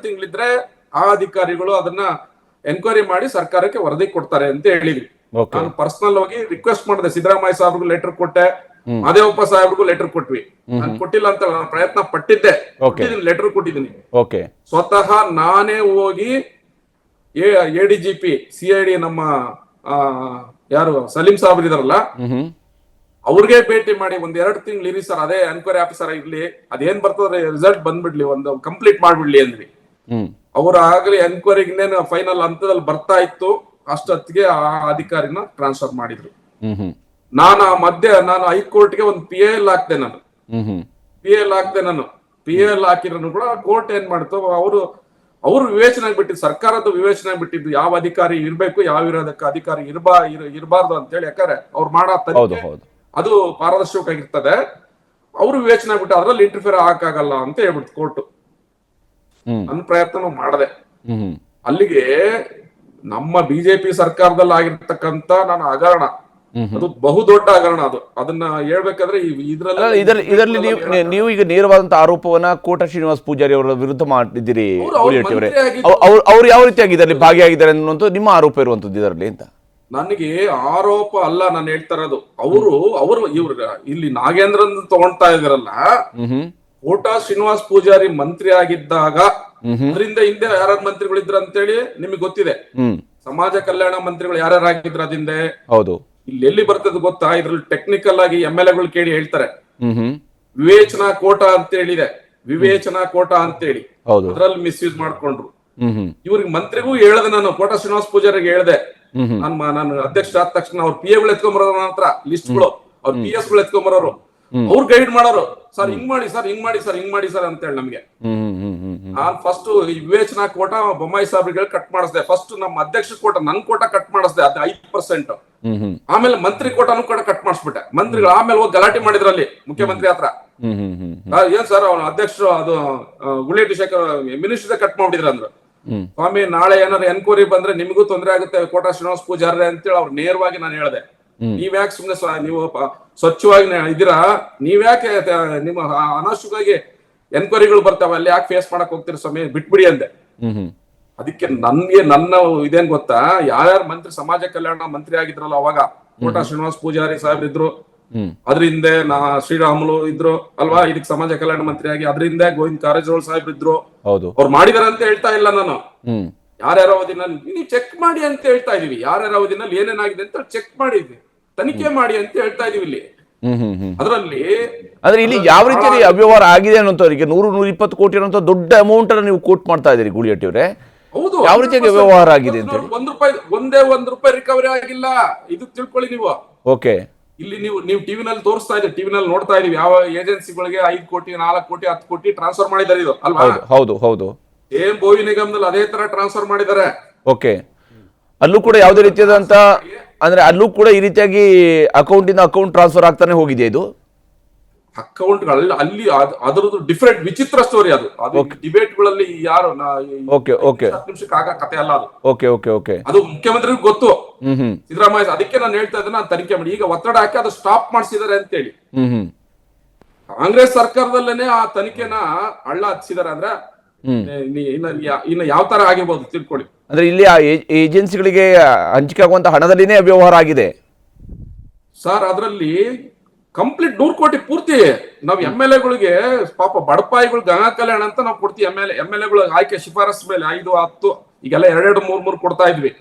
ತಿಂಗಳಿದ್ರೆ ಆ ಅಧಿಕಾರಿಗಳು ಅದನ್ನ ಎನ್ಕ್ವೈರಿ ಮಾಡಿ ಸರ್ಕಾರಕ್ಕೆ ವರದಿ ಕೊಡ್ತಾರೆ ಅಂತ ಹೇಳಿದ್ವಿ. ನಾನು ಪರ್ಸನಲ್ ಹೋಗಿ ರಿಕ್ವೆಸ್ಟ್ ಮಾಡಿದೆ, ಸಿದ್ದರಾಮಯ್ಯ ಸಾಹೇಬ್ರಿಗೂ ಲೆಟರ್ ಕೊಟ್ಟೆ, ಮಾದೇವಪ್ಪ ಸಾಹೇಬ್ರಿಗೂ ಲೆಟರ್ ಕೊಟ್ವಿ. ನಾನು ಕೊಟ್ಟಿಲ್ಲ ಅಂತ ನಾನು ಪ್ರಯತ್ನ ಪಟ್ಟಿದ್ದೆ, ಲೆಟರ್ ಕೊಟ್ಟಿದ್ದೀನಿ. ಸ್ವತಃ ನಾನೇ ಹೋಗಿ ADGP CID ನಮ್ಮ ಯಾರು ಸಲೀಂ ಸಾಹೇಬ್ರು ಇದಾರಲ್ಲ ಅವ್ರಿಗೆ ಭೇಟಿ ಮಾಡಿ ಒಂದ್ 2 ತಿಂಗಳು ಇರಿ ಸರ್, ಅದೇ ಎನ್ಕ್ವೈರಿ ಆಫೀಸರ್ ಇರ್ಲಿ, ಅದೇನ್ ಬರ್ತದೆ ರಿಸಲ್ಟ್ ಬಂದ್ಬಿಡ್ಲಿ, ಒಂದು ಕಂಪ್ಲೀಟ್ ಮಾಡ್ಬಿಡ್ಲಿ ಅಂದ್ವಿ. ಅವ್ರು ಆಗ್ಲಿ ಎನ್ಕ್ವೈರಿಗೆ ಇನ್ನೇನು ಫೈನಲ್ ಹಂತದಲ್ಲಿ ಬರ್ತಾ ಇತ್ತು, ಅಷ್ಟೊತ್ತಿಗೆ ಆ ಅಧಿಕಾರಿನ ಟ್ರಾನ್ಸ್ಫರ್ ಮಾಡಿದ್ರು. ನಾನು ಹೈಕೋರ್ಟ್ಗೆ ಒಂದು PIL ಹಾಕ್ದೆ. PIL ಹಾಕಿದ್ರು ಕೂಡ ಕೋರ್ಟ್ ಏನ್ ಮಾಡ್ತು, ಅವರು ವಿವೇಚನೆ ಬಿಟ್ಟಿದ್ದು, ಸರ್ಕಾರದ ವಿವೇಚನೆ ಬಿಟ್ಟಿದ್ದು, ಯಾವ ಅಧಿಕಾರಿ ಇರ್ಬೇಕು, ಯಾವ ಅಧಿಕಾರಿ ಇರಬಾರ್ದು ಅಂತ ಹೇಳಿ. ಯಾಕಂದ್ರೆ ಅವ್ರು ಮಾಡೋ ತನಿಖೆ ಅದು ಪಾರದರ್ಶಕ ಆಗಿರ್ತದೆ. ಅವರು ವಿವೇಚನೆ ಬಿಟ್ಟು ಅದ್ರಲ್ಲಿ ಇಂಟರ್ಫಿಯರ್ ಹಾಕಾಗಲ್ಲ ಅಂತ ಹೇಳ್ಬಿಡ್ತು ಕೋರ್ಟ್. ನನ್ನ ಪ್ರಯತ್ನ ಮಾಡಿದೆ. ಅಲ್ಲಿಗೆ ನಮ್ಮ ಬಿಜೆಪಿ ಸರ್ಕಾರದಲ್ಲಿ ಆಗಿರ್ತಕ್ಕಂತ ನಾನು ಹಗರಣ, ಅದು ಬಹುದೊಡ್ಡ ಹಗರಣ. ಅದನ್ನ ಹೇಳ್ಬೇಕಾದ್ರೆ
ಇದರಲ್ಲಿ ನೀವು ಈಗ ನೇರವಾದಂತಹ ಆರೋಪವನ್ನ ಕೋಟ ಶ್ರೀನಿವಾಸ ಪೂಜಾರಿ ಅವರ ವಿರುದ್ಧ ಮಾಡಿದ್ದೀರಿ. ಅವ್ರು ಯಾವ ರೀತಿಯಾಗಿ ಇದರಲ್ಲಿ ಭಾಗಿಯಾಗಿದ್ದಾರೆ ಅನ್ನುವಂಥ ನಿಮ್ಮ ಆರೋಪ ಇರುವಂತದ್ದು ಇದರಲ್ಲಿ ಅಂತ.
ನನಗೆ ಆರೋಪ ಅಲ್ಲ, ನಾನು ಹೇಳ್ತಾ ಇರೋದು, ಇವ್ರು ಇಲ್ಲಿ ನಾಗೇಂದ್ರನ್ ತಗೊಳ್ತಾ ಇದಾರಲ್ಲ, ಕೋಟ ಶ್ರೀನಿವಾಸ ಪೂಜಾರಿ ಮಂತ್ರಿ ಆಗಿದ್ದಾಗ ಅದರಿಂದ ಹಿಂದೆ ಯಾರ್ಯಾರು ಮಂತ್ರಿಗಳಿದ್ರು ಅಂತೇಳಿ ನಿಮಗೆ ಗೊತ್ತಿದೆ. ಸಮಾಜ ಕಲ್ಯಾಣ ಮಂತ್ರಿಗಳು ಯಾರ್ಯಾರು ಆಗಿದ್ರು ಅದಿಂದೆ.
ಹೌದು.
ಇಲ್ಲಿ ಎಲ್ಲಿ ಬರ್ತದೆ ಗೊತ್ತಾ, ಇದ್ರಲ್ಲಿ ಟೆಕ್ನಿಕಲ್ ಆಗಿ MLAಗಳು ಕೇಳಿ ಹೇಳ್ತಾರೆ, ವಿವೇಚನಾ ಕೋಟ ಅಂತ ಹೇಳಿದೆ, ವಿವೇಚನಾ ಕೋಟ ಅಂತೇಳಿ ಅದ್ರಲ್ಲಿ ಮಿಸ್ಯೂಸ್ ಮಾಡ್ಕೊಂಡ್ರು. ಇವ್ರಿಗೆ ಮಂತ್ರಿಗೂ ಹೇಳ್ದೆ, ನಾನು ಕೋಟ ಶ್ರೀನಿವಾಸ ಪೂಜಾರಿಗೆ ಹೇಳ್ದೆ, ನಾನು ಅಧ್ಯಕ್ಷ ಆದ ತಕ್ಷಣ ಅವ್ರ PAಗಳು ಎತ್ಕೊಂಬರೋರು ನನ್ನ ಹತ್ರ ಲಿಸ್ಟ್ಗಳು, ಅವ್ರ PS ಗಳು ಎತ್ಕೊಂಬರೋರು, ಅವ್ರು ಗೈಡ್ ಮಾಡೋರು, ಸರ್ ಹಿಂಗ್ ಮಾಡಿ ಸರ್, ಹಿಂಗ್ ಮಾಡಿ ಸರ್, ಹಿಂಗ್ ಮಾಡಿ ಸರ್ ಅಂತ ಹೇಳಿ ನಮ್ಗೆ. ನಾನ್ ಫಸ್ಟ್ ವಿವೇಚನಾ ಕೋಟ ಬೊಮ್ಮಾಯಿ ಸಾಹೇಬ್ರಿಗೆ ಕಟ್ ಮಾಡಿಸ್ದೆ. ಫಸ್ಟ್ ನಮ್ಮ ಅಧ್ಯಕ್ಷ ಕೋಟ, ನನ್ ಕೋಟ ಕಟ್ ಮಾಡಿಸ್ದೆ, ಅದು 5%. ಆಮೇಲೆ ಮಂತ್ರಿ ಕೋಟನು ಕೂಡ ಕಟ್ ಮಾಡಿಸ್ಬಿಟ್ಟೆ. ಮಂತ್ರಿಗಳು ಆಮೇಲೆ ಹೋಗಿ ಗಲಾಟೆ ಮಾಡಿದ್ರಲ್ಲಿ ಮುಖ್ಯಮಂತ್ರಿ ಹತ್ರ, ಏನ್ ಸರ್ ಅವ್ನ ಅಧ್ಯಕ್ಷರು ಅದು ಗುಳೇಟಿ ಶೇಖರ್ ಮಿನಿಸ್ಟರ್ ಕಟ್ ಮಾಡ್ಬಿಟ್ಟಿದ್ರ ಅಂದ್ರು. ಸ್ವಾಮಿ ನಾಳೆ ಏನಾದ್ರು ಎನ್ಕ್ವೈರಿ ಬಂದ್ರೆ ನಿಮಗೂ ತೊಂದರೆ ಆಗುತ್ತೆ ಕೋಟ ಶ್ರೀನಿವಾಸ ಪೂಜಾರಿ ಅಂತೇಳಿ ಅವ್ರು ನೇರವಾಗಿ ನಾನು ಹೇಳ್ದೆ. ನೀವ್ಯಾಕೆ ಸುಮ್ನೆ ನೀವು ಸ್ವಚ್ಛವಾಗಿ ಇದೀರಾ, ನೀವ್ಯಾಕೆ ನಿಮ್ಮ ಅನಾವಶ್ಯಕವಾಗಿ ಎನ್ಕ್ವೈರಿಗಳು ಬರ್ತಾವ, ಅಲ್ಲಿ ಯಾಕೆ ಫೇಸ್ ಮಾಡಕ್ ಹೋಗ್ತೀರಿ ಸ್ವಾಮಿ, ಬಿಟ್ಬಿಡಿ ಅಂದೆ. ಅದಕ್ಕೆ ನನ್ನ ಇದೇನ್ ಗೊತ್ತಾ, ಯಾರ್ಯಾರು ಮಂತ್ರಿ ಸಮಾಜ ಕಲ್ಯಾಣ ಮಂತ್ರಿ ಆಗಿದ್ರಲ್ಲ ಅವಾಗ, ಕೋಟ ಶ್ರೀನಿವಾಸ ಪೂಜಾರಿ ಸಾಹೇಬ್ರು ಇದ್ರು, ಅದ್ರಿಂದ ಶ್ರೀರಾಮುಲು ಇದ್ರು ಅಲ್ವಾ, ಇದಕ್ ಸಮಾಜ ಕಲ್ಯಾಣ ಮಂತ್ರಿ ಆಗಿ, ಅದರಿಂದ ಗೋವಿಂದ ಕಾರಜೋಳ ಸಾಹೇಬ್ರು ಇದ್ರು. ಅವ್ರು ಮಾಡಿದಾರೆ ಅಂತ ಹೇಳ್ತಾ ಇಲ್ಲ ನಾನು, ಯಾರ್ಯಾರ ಅವಧಿನಲ್ಲಿ ನೀವು ಚೆಕ್ ಮಾಡಿ ಅಂತ ಹೇಳ್ತಾ ಇದೀವಿ. ಯಾರ್ಯಾರ ಅವಧಿನಲ್ಲಿ ಏನೇನಾಗಿದೆ ಅಂತ ಚೆಕ್ ಮಾಡಿದ್ವಿ, ತನಿಖೆ ಮಾಡಿ ಅಂತ ಹೇಳ್ತಾ ಇದೀವಿ ಇಲ್ಲಿ. ಅದರಲ್ಲಿ
ಅಂದ್ರೆ ಇಲ್ಲಿ ಯಾವ ರೀತಿ ಅವ್ಯವಹಾರ ಆಗಿದೆ ಅನ್ನೋಂಥವ್ರಿಗೆ 100-120 ಕೋಟಿ ಅನ್ನೋ ದೊಡ್ಡ ಅಮೌಂಟ್ ಅನ್ನು ನೀವು ಕೋಟ್ ಮಾಡ್ತಾ ಇದ್ದೀರಿ ಗುಳಿಯಟ್ಟಿ ಅವರೇ.
ಹೌದು,
ಯಾವ ರೀತಿಯಾಗಿ ವ್ಯವಹಾರ ಆಗಿದೆ ಅಂತ ಹೇಳಿ.
ಒಂದ್ ರೂಪಾಯಿ ರಿಕವರಿ ಆಗಿಲ್ಲ, ಇದು ತಿಳ್ಕೊಳ್ಳಿ ನೀವು.
ಓಕೆ,
ಇಲ್ಲಿ ನೀವು ಟಿವಿನಲ್ಲಿ ತೋರಿಸ್ತಾ ಇದ್ದೀವಿ, ಟಿವಿನಲ್ಲಿ ನೋಡ್ತಾ ಇದೀವಿ, ಯಾವ ಏಜೆನ್ಸಿಗಳಿಗೆ 5 ಕೋಟಿ 4 ಕೋಟಿ 10 ಕೋಟಿ ಟ್ರಾನ್ಸ್ಫರ್ ಮಾಡಿದ್ದಾರೆ ಇದು ಅಲ್ವಾ.
ಹೌದು
ಸೇಮ್ ಬೋವಿ ನಿಗಮದಲ್ಲಿ ಅದೇ ತರ ಟ್ರಾನ್ಸ್ಫರ್ ಮಾಡಿದ್ದಾರೆ.
ಓಕೆ, ಅಲ್ಲೂ ಕೂಡ ಯಾವುದೇ ರೀತಿಯಾದಂತ ಅಂದ್ರೆ ಅಲ್ಲೂ ಕೂಡ ಈ ರೀತಿಯಾಗಿ ಅಕೌಂಟ್ ಇಂದ ಅಕೌಂಟ್ ಟ್ರಾನ್ಸ್ಫರ್ ಆಗ್ತಾನೆ ಹೋಗಿದೆ ಇದು.
ಅಕೌಂಟ್ಗಳು ಅಲ್ಲಿ ಅದರದ್ದು ಡಿಫರೆಂಟ್ ವಿಚಿತ್ರ ಸ್ಟೋರಿ ಅದು ಡಿಬೇಟ್ಗಳಲ್ಲಿ ಯಾರು
ಓಕೆ ಓಕೆ
ನಿಮಿಷಕ್ಕೆ ಆಗ ಕತೆ ಅಲ್ಲ ಅದು.
ಓಕೆ ಓಕೆ ಓಕೆ
ಅದು ಮುಖ್ಯಮಂತ್ರಿಗೂ ಗೊತ್ತು, ಸಿದ್ದರಾಮಯ್ಯ. ಅದಕ್ಕೆ ನಾನು ಹೇಳ್ತಾ ಇದ್ದೇನೆ, ನಾನು ತನಿಖೆ ಮಾಡಿ ಈಗ ಒತ್ತಡ ಹಾಕಿ ಅದು ಸ್ಟಾಪ್ ಮಾಡಿಸಿದ್ದಾರೆ ಅಂತೇಳಿ. ಕಾಂಗ್ರೆಸ್ ಸರ್ಕಾರದಲ್ಲೇನೆ ಆ ತನಿಖೆನ ಹಳ್ಳ ಹಚ್ಚಿದ್ದಾರೆ ಅಂದ್ರೆ ಇನ್ನು ಯಾವ ತರ ಆಗಿರ್ಬೋದು ತಿಳ್ಕೊಳ್ಳಿ.
ಅಂದ್ರೆ ಇಲ್ಲಿ ಆ ಏಜೆನ್ಸಿಗಳಿಗೆ ಹಂಚಿಕೆ ಆಗುವಂತ ಹಣದಲ್ಲಿನೇ ಅವ್ಯವಹಾರ ಆಗಿದೆ
ಸರ್. ಅದರಲ್ಲಿ ಕಂಪ್ಲೀಟ್ 100 ಕೋಟಿ ಪೂರ್ತಿ ನಾವ್ MLA-ಗಳಿಗೆ ಪಾಪ ಬಡಪಾಯಿಗಳು ಗಂಗಾ ಕಲ್ಯಾಣ ಅಂತ ನಾವು ಕೊಡ್ತೀವಿ. MLA-ಗಳು ಆಯ್ಕೆ ಶಿಫಾರಸ್ ಮೇಲೆ 5, 10 ಈಗೆಲ್ಲ 2, 3 ಕೊಡ್ತಾ ಇದ್ವಿ.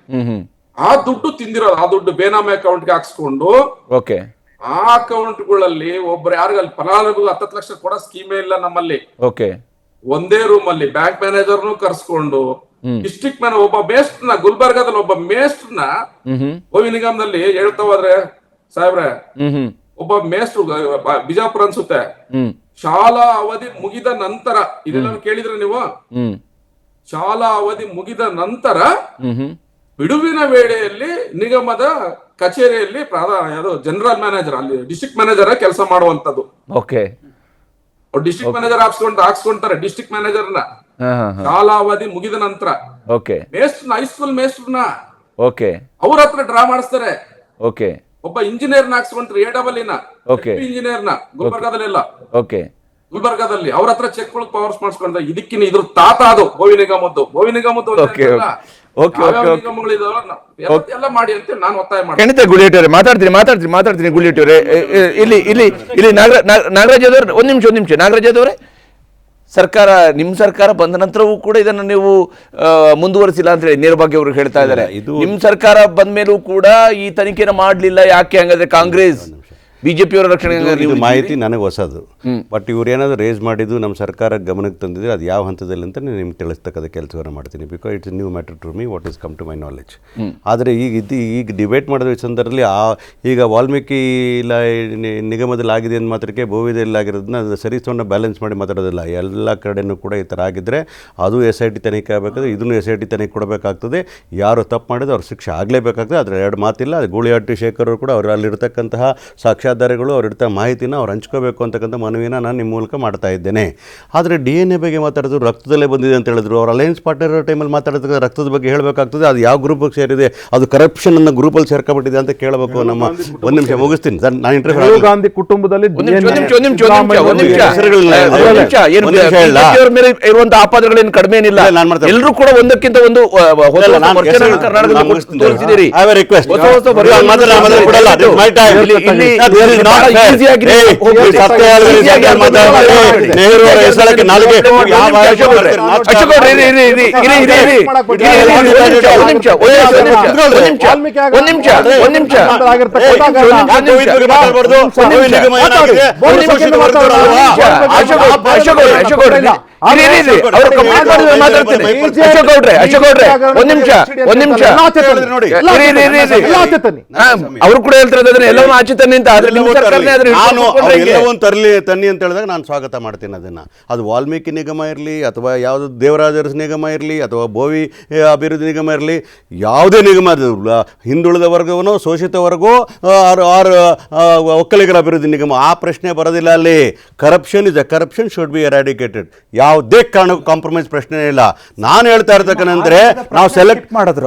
ಆ ದುಡ್ಡು ತಿಂದಿರೋದು, ಆ ದುಡ್ಡು ಬೇನಾಮಿ ಅಕೌಂಟ್ಗೆ ಹಾಕ್ಸ್ಕೊಂಡು
ಓಕೆ
ಆ ಅಕೌಂಟ್ಗಳಲ್ಲಿ ಒಬ್ರು ಯಾರಿಗಲ್ಲಿ ಫಲಾನುಭವಿಗಳು 10 ಲಕ್ಷ ಕೊಡೋ ಸ್ಕೀಮೇ ಇಲ್ಲ ನಮ್ಮಲ್ಲಿ.
ಓಕೆ
ಒಂದೇ ರೂಮ್ ಅಲ್ಲಿ ಬ್ಯಾಂಕ್ ಮ್ಯಾನೇಜರ್ನು ಕರ್ಸ್ಕೊಂಡು ಡಿಸ್ಟ್ರಿಕ್ಟ್ ಮ್ಯಾನೇಜರ್ ಒಬ್ಬ ಮೇಸ್ಟ್ರನ್ನ, ಗುಲ್ಬರ್ಗಾದಲ್ಲಿ ಒಬ್ಬ ಮೇಸ್ಟ್ರನ್ನ ಭೋವಿ ನಿಗಮದಲ್ಲಿ ಹೇಳ್ತಾ ಹೋದ್ರೆ ಸಾಹೇಬ್ರೆ, ಒಬ್ಬ ಮೇಸ್ಟ್ರು ಬಿಜಾಪುರ ಅನ್ಸುತ್ತೆ, ಶಾಲಾ ಅವಧಿ ಮುಗಿದ ನಂತರ, ಇದೆಲ್ಲ ಕೇಳಿದ್ರೆ ನೀವು, ಶಾಲಾ ಅವಧಿ ಮುಗಿದ ನಂತರ ಬಿಡುವಿನ ವೇಳೆಯಲ್ಲಿ ನಿಗಮದ ಕಚೇರಿಯಲ್ಲಿ ಜನರಲ್ ಮ್ಯಾನೇಜರ್, ಅಲ್ಲಿ ಡಿಸ್ಟ್ರಿಕ್ಟ್ ಮ್ಯಾನೇಜರ್ ಕೆಲಸ ಮಾಡುವಂತದ್ದು.
ಓಕೆ
ಡಿಸ್ಟ್ರಿಕ್ಟ್ ಮ್ಯಾನೇಜರ್ ಹಾಕ್ಸ್ಕೊಂತಾರೆ ಡಿಸ್ಟ್ರಿಕ್ಟ್ ಮ್ಯಾನೇಜರ್ನ ಶಾಲಾ ಅವಧಿ ಮುಗಿದ ನಂತರ.
ಓಕೆ
ಮೇಸ್ಟ್ರನ್ನ, ಹೈಸ್ಕೂಲ್ ಮೇಸ್ಟ್ರನ್ನ
ಓಕೆ
ಅವ್ರ ಹತ್ರ ಡ್ರಾ ಮಾಡಿಸ್ತಾರೆ.
ಓಕೆ
ಒಬ್ಬ ಇಂಜಿನಿಯರ್ನ ಹಾಕ್ಸ್ಕೊಂಡ್ರೆ AEE-ನ ಇಂಜಿನಿಯರ್ನ ಗುಲ್ಬರ್ಗಾದಲ್ಲೆಲ್ಲ,
ಓಕೆ
ಗುಲ್ಬರ್ಗಾದಲ್ಲಿ ಅವ್ರ ಹತ್ರ ಚೆಕ್ಗಳು ಪವರ್ಸ್ ಮಾಡಿಸ್ಕೊಂಡ್ರೆ. ಇದಕ್ಕಿನ ಇದ್ರ ತಾತ ಅದು ಭೋವಿ ನಿಗಮದ್ದು. ಭೋವಿ ನಿಗಮದ್ದು ಎಲ್ಲ ಮಾಡಿ ಅಂತ ನಾನು ಒತ್ತಾಯ ಮಾಡಿ.
ಖಂಡಿತ ಗುಳಿಯಟ್ಟಿ ಅವರೇ ಮಾತಾಡ್ತೀನಿ ಗುಳಿಯಟ್ಟಿ ಅವರೇ. ಇಲ್ಲಿ ನಾಗರಾಜ್ ಅವರೇ ಒಂದ್ ನಿಮಿಷ ನಾಗರಾಜ್ ಅವರೇ, ಸರ್ಕಾರ ನಿಮ್ಮ ಸರ್ಕಾರ ಬಂದ ನಂತರವೂ ಕೂಡ ಇದನ್ನು ನೀವು ಮುಂದುವರಿಸಿಲ್ಲ ಅಂತ ಹೇಳಿ ನೇರವಾಗಿ ಅವರು ಹೇಳ್ತಾ ಇದ್ದಾರೆ. ನಿಮ್ಮ ಸರ್ಕಾರ ಬಂದ ಮೇಲೂ ಕೂಡ ಈ ತನಿಖೆನ ಮಾಡ್ಲಿಲ್ಲ, ಯಾಕೆ ಹಂಗಾದ್ರೆ? ಕಾಂಗ್ರೆಸ್ ಬಿಜೆಪಿಯವರ ರಕ್ಷಣೆ
ಮಾಹಿತಿ ನನಗೆ ಹೊಸದು. ಬಟ್ ಇವ್ರು ಏನಾದರೂ ರೇಸ್ ಮಾಡಿದ್ದು ನಮ್ಮ ಸರ್ಕಾರ ಗಮನಕ್ಕೆ ತಂದಿದ್ರೆ ಅದು ಯಾವ ಹಂತದಲ್ಲಿ ಅಂತ ನಿಮ್ಗೆ ತಿಳಿಸ್ತಕ್ಕಂಥ ಕೆಲಸವನ್ನು ಮಾಡ್ತೀನಿ. Because it's new matter to me, what is come to my knowledge. ಆದರೆ ಈಗ ಡಿಬೇಟ್ ಮಾಡೋದ್ರ ಸಂದರ್ಭದಲ್ಲಿ ಈಗ ವಾಲ್ಮೀಕಿ ನಿಗಮದಲ್ಲಿ ಆಗಿದೆ ಅಂದ ಮಾತ್ರಕ್ಕೆ ಭೋವಿದಲ್ಲಿ ಆಗಿರೋದನ್ನ ಅದು ಸರಿಸೋಣ ಬ್ಯಾಲೆನ್ಸ್ ಮಾಡಿ ಮಾತಾಡೋದಿಲ್ಲ. ಎಲ್ಲ ಕಡೆನೂ ಕೂಡ ಈ ಥರ ಆಗಿದ್ದರೆ ಅದು SIT ತನಿಖೆ ಆಗಬೇಕಾದ್ರೆ ಇದನ್ನು SIT ತನಿಖೆ ಕೊಡಬೇಕಾಗ್ತದೆ. ಯಾರು ತಪ್ಪು ಮಾಡಿದ್ರೆ ಅವ್ರ ಶಿಕ್ಷೆ ಆಗಲೇಬೇಕಾಗ್ತದೆ. ಅದರ ಎರಡು ಮಾತಿಲ್ಲ. ಅದು ಗೂಳಿಹಟ್ಟಿ ಶೇಖರ್ ಅವರು ಕೂಡ ಅವರು ಅಲ್ಲಿರ್ತಕ್ಕಂತಹ ಸಾಕ್ಷ್ಯಾಧಾರಗಳು ಅವ್ರ ಮಾಹಿತಿನ ಅವ್ರು ಹಂಚ್ಕೋಬೇಕು ಅಂತಕ್ಕಂಥ ಮನವಿನ ನಾನು ನಿಮ್ಮ ಮೂಲಕ ಮಾಡ್ತಾ ಇದ್ದೇನೆ. ಆದರೆ DNA ಬಗ್ಗೆ ಮಾತಾಡಿದ್ರು, ರಕ್ತದಲ್ಲೇ ಬಂದಿದೆ ಅಂತ ಹೇಳಿದ್ರು. ಅವ್ರು ಅಲಯನ್ಸ್ ಪಾರ್ಟ್ನರ್ ಟೈಮಲ್ಲಿ ಮಾತಾಡೋದಕ್ಕೆ ರಕ್ತದ ಬಗ್ಗೆ ಹೇಳಬೇಕಾಗ್ತದೆ. ಅದು ಯಾವ ಗ್ರೂಪಿಗೆ ಸೇರಿದೆ, ಅದು ಕರಪ್ಷನ್ ಅನ್ನ ಗ್ರೂಪಲ್ಲಿ ಸೇರ್ಕೊಂಡ್ಬಿಟ್ಟಿದೆ ಅಂತ ಕೇಳಬೇಕು. ನಮ್ಮ ಒಂದು ನಿಮಿಷ ಮುಗಿಸ್ತೀನಿ ಸರ್, ನಾನು ಇಂಟರ್ವ್ಯೂ ಗಾಂಧಿ ಕುಟುಂಬದಲ್ಲಿ
ಇರುವಂತಹ ಆಪಾದನೆಗಳೇನು ಕಡಿಮೆ ಏನಿಲ್ಲ. ಎಲ್ಲರೂ ಕೂಡ ಒಂದಕ್ಕಿಂತ ಒಂದು ಅವರು ಕೂಡ ಹೇಳ್ತಾರೆ ಎಲ್ಲವನ್ನೂ ಆಚೆ ತನ್ನಿ ಅಂತ.
ತನ್ನಿ ಅಂತ ಹೇಳಿದಾಗ ನಾನು ಸ್ವಾಗತ ಮಾಡ್ತೀನಿ ಅದನ್ನ. ಅದು ವಾಲ್ಮೀಕಿ ನಿಗಮ ಇರಲಿ ಅಥವಾ ಯಾವುದು ದೇವರಾಜರ ನಿಗಮ ಇರಲಿ ಅಥವಾ ಭೋವಿ ಅಭಿವೃದ್ಧಿ ನಿಗಮ ಇರಲಿ, ಯಾವುದೇ ನಿಗಮ, ಹಿಂದುಳಿದ ವರ್ಗವೋ ಶೋಷಿತ ವರ್ಗವೋ ಒಕ್ಕಲಿಗರ ಅಭಿವೃದ್ಧಿ ನಿಗಮ, ಆ ಪ್ರಶ್ನೆ ಬರೋದಿಲ್ಲ ಅಲ್ಲಿ. Corruption is a corruption should be ಎರಾಡಿಕೇಟೆಡ್. ಯಾವುದೇ ಕಾರಣಕ್ಕೂ ಕಾಂಪ್ರಮೈಸ್ ಪ್ರಶ್ನೆ ಇಲ್ಲ. ನಾನು ಹೇಳ್ತಾ ಇರ್ತಕ್ಕಂದ್ರೆ ನಾವು ಸೆಲೆಕ್ಟ್ ಮಾಡಿದ್ರು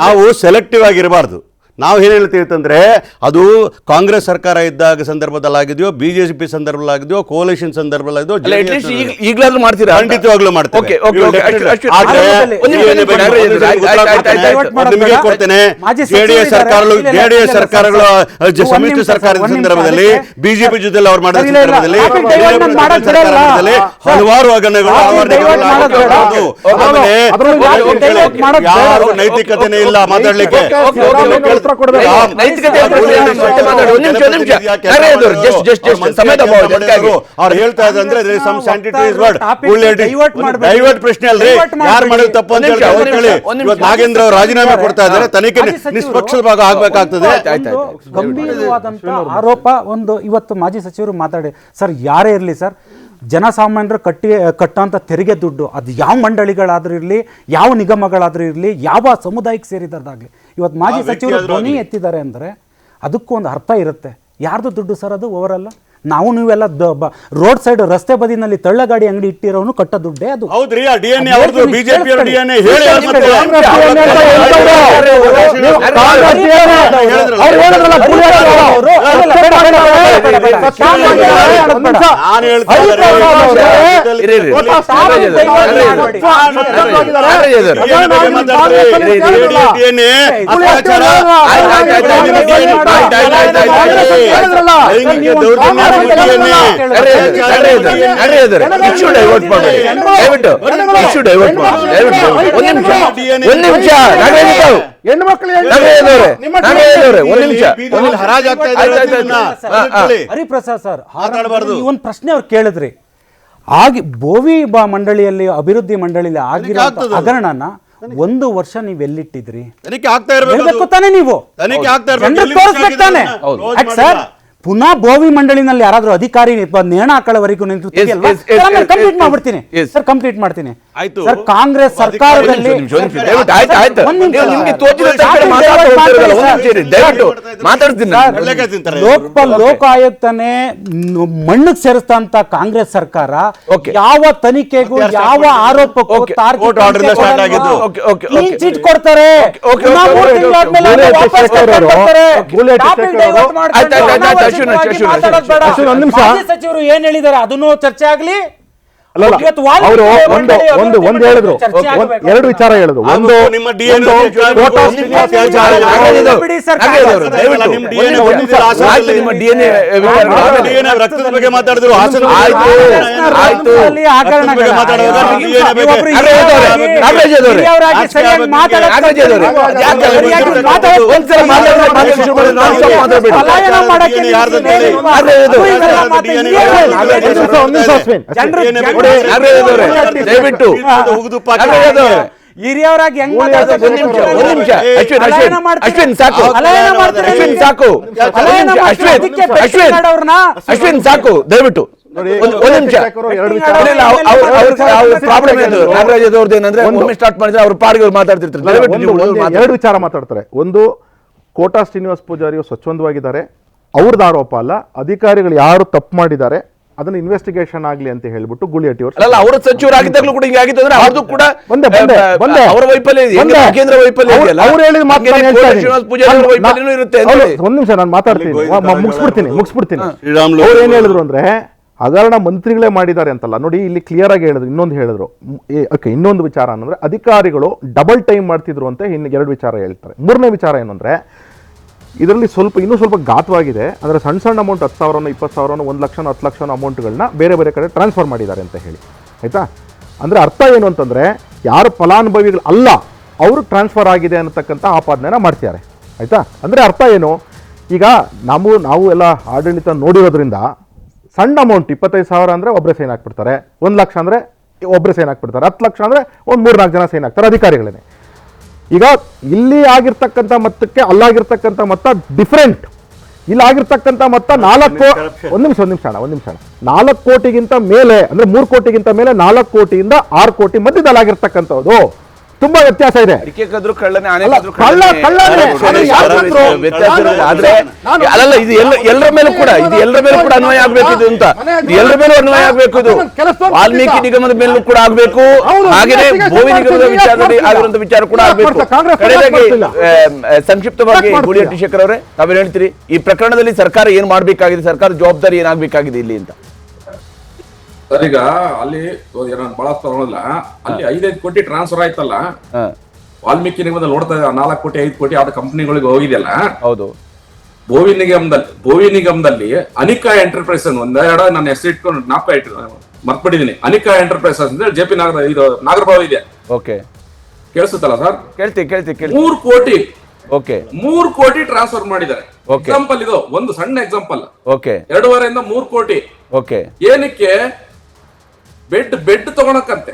ನಾವು ಸೆಲೆಕ್ಟಿವ್ ಆಗಿರಬಾರ್ದು. ನಾವು ಏನು ಹೇಳ್ತೀವಿ ಅಂತಂದರೆ, ಅದು ಕಾಂಗ್ರೆಸ್ ಸರ್ಕಾರ ಇದ್ದಾಗ ಸಂದರ್ಭದಲ್ಲಾಗಿದೆಯೋ, BJP ಸಂದರ್ಭದಲ್ಲಾಗಿದೆಯೋ, ಕೋalition ಸಂದರ್ಭದಲ್ಲಾಗಿದೆಯೋ,
ಈಗಲಾದ್ರೂ ಮಾಡ್ತೀರಾ?
ಖಂಡಿತವಾಗ್ಲೂ ಮಾಡ್ತೇವೆ. ನಿಮಗೆ ಕೊಡ್ತೇನೆ. JDS ಸರ್ಕಾರಗಳು ಸಮ್ಮಿಶ್ರ ಸರ್ಕಾರದ ಸಂದರ್ಭದಲ್ಲಿ BJP ಜೊತೆಲಿ ಅವ್ರು ಮಾಡಿದ ಸಂದರ್ಭದಲ್ಲಿ ಹಲವಾರು ಹಗರಣಗಳು, ಯಾರು ನೈತಿಕತೆನೇ ಇಲ್ಲ ಮಾತಾಡ್ಲಿಕ್ಕೆ. ಅವ್ರು ಹೇಳ್ತಾ ಇದ್ರೆ ಡೈವರ್ಟ್ ಪ್ರಶ್ನೆ ಅಲ್ರಿ, ಯಾರು ಮಾಡಿದ ತಪ್ಪು ಅಂತ ಹೇಳಿ ನಾಗೇಂದ್ರ ಅವರು ರಾಜೀನಾಮೆ ಕೊಡ್ತಾ ಇದ್ದಾರೆ. ತನಿಖೆ ನಿಷ್ಪಕ್ಷ ಭಾಗ ಆಗ್ಬೇಕಾಗ್ತದೆ.
ಗಂಭೀರವಾದಂತ ಆರೋಪ ಒಂದು ಇವತ್ತು ಮಾಜಿ ಸಚಿವರು ಮಾತಾಡಿ. ಸರ್, ಯಾರೇ ಇರಲಿ ಸರ್, ಜನಸಾಮಾನ್ಯರು ಕಟ್ಟುವಂಥ ತೆರಿಗೆ ದುಡ್ಡು, ಅದು ಯಾವ ಮಂಡಳಿಗಳಾದ್ರೂ ಇರಲಿ, ಯಾವ ನಿಗಮಗಳಾದ್ರೂ ಇರಲಿ, ಯಾವ ಸಮುದಾಯಕ್ಕೆ ಸೇರಿದಾಗಲಿ, ಇವತ್ತು ಮಾಜಿ ಸಚಿವರು ಧ್ವನಿ ಎತ್ತಿದ್ದಾರೆ ಅಂದರೆ ಅದಕ್ಕೂ ಒಂದು ಅರ್ಥ ಇರುತ್ತೆ. ಯಾರ್ದು ದುಡ್ಡು ಸರ್ ಅದು ಓವರಲ್ಲ? ನಾವು ನೀವೆಲ್ಲ ರೋಡ್ ಸೈಡ್ ರಸ್ತೆ ಬದಿನಲ್ಲಿ ತಳ್ಳಗಾಡಿ ಅಂಗಡಿ ಇಟ್ಟಿರೋನು ಕಟ್ಟ ದುಡ್ಡೇ ಅದು.
ಹೌದ್ರಿ, ಆ DNA ಅವ್ರದ್ದು, ಬಿಜೆಪಿ ಅವ್ರ DNA ಹೇಳಿ
ಹರಿಪ್ರಸಾದ್ ಸರ್, ಒಂದು ಪ್ರಶ್ನೆ ಅವ್ರು ಕೇಳಿದ್ರಿ, ಆಗಿ ಬೋವಿ ಮಂಡಳಿಯಲ್ಲಿ ಅಭಿವೃದ್ಧಿ ಮಂಡಳಿಯಲ್ಲಿ ಆಗಿರೋ ಹಗರಣನ 1 ವರ್ಷ ನೀವ್ ಎಲ್ಲಿಟ್ಟಿದ್ರಿ?
ತನಿಖೆ ಆಗ್ತಾ ಇರಬೇಕು
ತಾನೆ, ನೀವು
ತನಿಖೆ ಆಗ್ತಾ
ತೋರಿಸ್ಬೇಕು ತಾನೆ ಸರ್. ಪುನಃ ಬೋವಿ ಮಂಡಳಿನಲ್ಲಿ ಯಾರಾದ್ರೂ ಅಧಿಕಾರಿ ನೇಣ ಹಾಕೊಳ್ಳೋವರೆಗೂ ಕಂಪ್ಲೀಟ್ ಮಾಡ್ಬಿಡ್ತೀನಿ ಸರ್, ಕಂಪ್ಲೀಟ್ ಮಾಡ್ತೀನಿ ಸರ್. ಕಾಂಗ್ರೆಸ್ ಸರ್ಕಾರದಲ್ಲಿ ಲೋಕಾಯುಕ್ತನೇ ಮಣ್ಣಿಗೆ ಸೇರಿಸ್ತಂತ ಕಾಂಗ್ರೆಸ್ ಸರ್ಕಾರ ಯಾವ ತನಿಖೆಗೂ ಯಾವ ಆರೋಪಕ್ಕೂ ಚೀಟ್ ಕೊಡ್ತಾರೆ. ಸಚಿವರು ಏನ್ ಹೇಳಿದ್ದಾರೆ ಅದನ್ನು ಚರ್ಚೆ ಆಗ್ಲಿ.
ಅವರು ಒಂದು ಹೇಳಿದ್ರು, 2 ವಿಚಾರ ಹೇಳಿದ್ರು. ಒಂದು
ನಿಮ್ಮ ರಕ್ತದ ಬಗ್ಗೆ ಮಾತಾಡಿದ್ರು,
ದಯವಿಟ್ಟು
ಹಿರಿಯವರಾಗಿ ಹೆಂಗ್
ಅಶ್ವಿನ್ ಸಾಕು, ಅಶ್ವಿನ್ ಸಾಕು, ದಯವಿಟ್ಟು ಒಂದ್ ನಿಮಿಷ. ಪ್ರಾಬ್ಲಮ್ ಏನು ನಾಗರಾಜ್ ಅವ್ರದ್ದು ಏನಂದ್ರೆ ಒಮ್ಮೆ ಸ್ಟಾರ್ಟ್ ಮಾಡಿದ್ರೆ ಅವ್ರ ಪಾಡಿಗೆ ಅವ್ರು ಮಾತಾಡ್ತಿರ್ತಾರೆ.
2 ವಿಚಾರ ಮಾತಾಡ್ತಾರೆ. ಒಂದು, ಕೋಟಾ ಶ್ರೀನಿವಾಸ್ ಪೂಜಾರಿ ಸ್ವಚ್ಛಂದವಾಗಿದ್ದಾರೆ, ಅವ್ರದ್ದು ಆರೋಪ ಅಲ್ಲ. ಅಧಿಕಾರಿಗಳು ಯಾರು ತಪ್ಪು ಮಾಡಿದ್ದಾರೆ ಅದನ್ನ ಇನ್ವೆಸ್ಟಿಗೇಷನ್ ಆಗ್ಲಿ ಅಂತ ಹೇಳ್ಬಿಟ್ಟು ಗುಳಿಹಟ್ಟಿ ಅವರು
ಅವರ ಸಚಿವರಾಗಿದ್ದಾಗಲೂ ಕೂಡ ಹಿಂಗೆ ಆಗಿತ್ತು ಅಂದ್ರೆ ಅವ್ರದ್ದು ಕೂಡ ಅವರ ವೈಫಲ್ಯ ಕೇಂದ್ರ ವೈಫಲ್ಯ
ಅವ್ರು ಹೇಳಿದ
ವೈಫಲ್ಯನೂ ಇರುತ್ತೆ.
ಒಂದ್ ನಿಮಿಷ ನಾನು ಮಾತಾಡ್ತೀನಿ, ಮುಗಿಸ್ಬಿಡ್ತೀನಿ. ಅವ್ರು ಏನ್ ಹೇಳಿದ್ರು ಅಂದ್ರೆ ಹಗರಣ ಮಂತ್ರಿಗಳೇ ಮಾಡಿದ್ದಾರೆ ಅಂತಲ್ಲ. ನೋಡಿ, ಇಲ್ಲಿ ಕ್ಲಿಯರ್ ಆಗಿ ಹೇಳಿದ್ರು. ಇನ್ನೊಂದು ಹೇಳಿದ್ರು, ಇನ್ನೊಂದು ವಿಚಾರ ಅಂದ್ರೆ ಅಧಿಕಾರಿಗಳು ಡಬಲ್ ಟೈಮ್ ಮಾಡ್ತಿದ್ರು ಅಂತ ಇನ್ನು 2 ವಿಚಾರ ಹೇಳ್ತಾರೆ. 3ನೇ ವಿಚಾರ ಏನಂದ್ರೆ ಇದರಲ್ಲಿ ಇನ್ನೂ ಸ್ವಲ್ಪ ಘಾತವಾಗಿದೆ. ಅಂದರೆ ಸಣ್ಣ ಅಮೌಂಟ್ 10,000, 20,000, 1 ಲಕ್ಷ, 10 ಲಕ್ಷ ಅಮೌಂಟ್ಗಳನ್ನ ಬೇರೆ ಬೇರೆ ಕಡೆ ಟ್ರಾನ್ಸ್ಫರ್ ಮಾಡಿದ್ದಾರೆ ಅಂತ ಹೇಳಿ, ಆಯಿತಾ? ಅಂದರೆ ಅರ್ಥ ಏನು ಅಂತಂದರೆ ಯಾರು ಫಲಾನುಭವಿಗಳು ಅಲ್ಲ ಅವರು ಟ್ರಾನ್ಸ್ಫರ್ ಆಗಿದೆ ಅನ್ನತಕ್ಕಂಥ ಆಪಾದನೆನ ಮಾಡ್ತಿದ್ದಾರೆ, ಆಯಿತಾ? ಅಂದರೆ ಅರ್ಥ ಏನು, ಈಗ ನಾವು ಎಲ್ಲ ಆಡಳಿತ ನೋಡಿರೋದ್ರಿಂದ ಸಣ್ಣ ಅಮೌಂಟ್ 25,000 ಅಂದರೆ ಒಬ್ಬರೇ ಸೈನ್ ಹಾಕ್ಬಿಡ್ತಾರೆ, 1 ಲಕ್ಷ ಅಂದರೆ ಒಬ್ಬರೇ ಸೈನ್ ಹಾಕ್ಬಿಡ್ತಾರೆ, 10 ಲಕ್ಷ ಅಂದರೆ ಒಂದು 3-4 ಜನ ಸೈನ್ ಹಾಕ್ತಾರೆ ಅಧಿಕಾರಿಗಳೇ. ಈಗ ಇಲ್ಲಿ ಆಗಿರ್ತಕ್ಕಂಥ ಮೊತ್ತಕ್ಕೆ ಅಲ್ಲಾಗಿರ್ತಕ್ಕಂಥ ಮೊತ್ತ ಡಿಫ್ರೆಂಟ್. ಇಲ್ಲಿ ಆಗಿರ್ತಕ್ಕಂಥ ಮೊತ್ತ 4 ಕೋಟಿಗಿಂತ ಮೇಲೆ, ಅಂದ್ರೆ 3 ಕೋಟಿಗಿಂತ ಮೇಲೆ 4 ಕೋಟಿಯಿಂದ 6 ಕೋಟಿ ಮಧ್ಯದಲ್ಲಿ ಆಗಿರ್ತಕ್ಕಂಥದ್ದು ತುಂಬಾ ವ್ಯತ್ಯಾಸ ಇದೆ.
ಅಲ್ಲಲ್ಲ, ಇದು ಎಲ್ಲರ ಮೇಲೂ ಕೂಡ ಅನ್ವಯ ಆಗ್ಬೇಕು ಇದು ಅಂತ, ಎಲ್ಲರ ಮೇಲೂ ಅನ್ವಯ ಆಗ್ಬೇಕು ಇದು. ವಾಲ್ಮೀಕಿ ನಿಗಮದ ಮೇಲೂ ಕೂಡ ಆಗ್ಬೇಕು, ಹಾಗೆಯೇ ಬೋವಿ ನಿಗಮದ ವಿಚಾರದಲ್ಲಿ ಆಗಿರುವಂತ ವಿಚಾರ ಕೂಡ ಆಗ್ಬೇಕು. ಕಡೆದಾಗಿ ಸಂಕ್ಷಿಪ್ತವಾಗಿ ಗುಳಿಹಟ್ಟಿ ಶೇಖರ್ ಅವರೇ, ತಾವೇನು ಹೇಳ್ತೀರಿ ಈ ಪ್ರಕರಣದಲ್ಲಿ? ಸರ್ಕಾರ ಏನ್ ಮಾಡ್ಬೇಕಾಗಿದೆ, ಸರ್ಕಾರ ಜವಾಬ್ದಾರಿ ಏನಾಗಬೇಕಾಗಿದೆ ಇಲ್ಲಿ ಅಂತ?
ಸರ್, ಈಗ ಅಲ್ಲಿ ಬಹಳ ತಗೊಳ್ಳಲ್ಲ, ಅಲ್ಲಿ 5 ಕೋಟಿ ಟ್ರಾನ್ಸ್ಫರ್ ಆಯ್ತಲ್ಲ, ವಾಲ್ಮೀಕಿ ನಿಗಮದಲ್ಲಿ ನೋಡ್ತಾ 4 ಕೋಟಿ 5 ಕೋಟಿ ಯಾವ್ದು ಕಂಪನಿಗಳಿಗೆ ಹೋಗಿದೆಯಲ್ಲ. ಹೌದು. ಬೋವಿ ನಿಗಮದಲ್ಲಿ ಅನಿಕಾ ಎಂಟರ್ಪ್ರೈಸಸ್ ಒಂದೆರಡು ನನ್ನ ಹೆಸರು ಇಟ್ಕೊಂಡು ಮರ್ತ್ಬಿಟ್ಟಿದ್ದೀನಿ. ಅನಿಕಾ ಎಂಟರ್ಪ್ರೈಸಸ್ ಅಂದ್ರೆ JP ನಾಗರಭಾವ ಇದೆ. Okay, ಕೇಳಿಸುತ್ತಲ್ಲ sir? ಕೇಳ್ತಿ 3 ಕೋಟಿ. ಓಕೆ, 3 ಕೋಟಿ ಟ್ರಾನ್ಸ್ಫರ್ ಮಾಡಿದ್ದಾರೆ. ಎಕ್ಸಾಂಪಲ್ ಇದು, ಒಂದು ಸಣ್ಣ ಎಕ್ಸಾಂಪಲ್. ಓಕೆ, 2.5 ಇಂದ 3 ಕೋಟಿ. ಓಕೆ, ಏನಕ್ಕೆ? ಬೆಡ್ ತಗೊಳಕಂತೆ.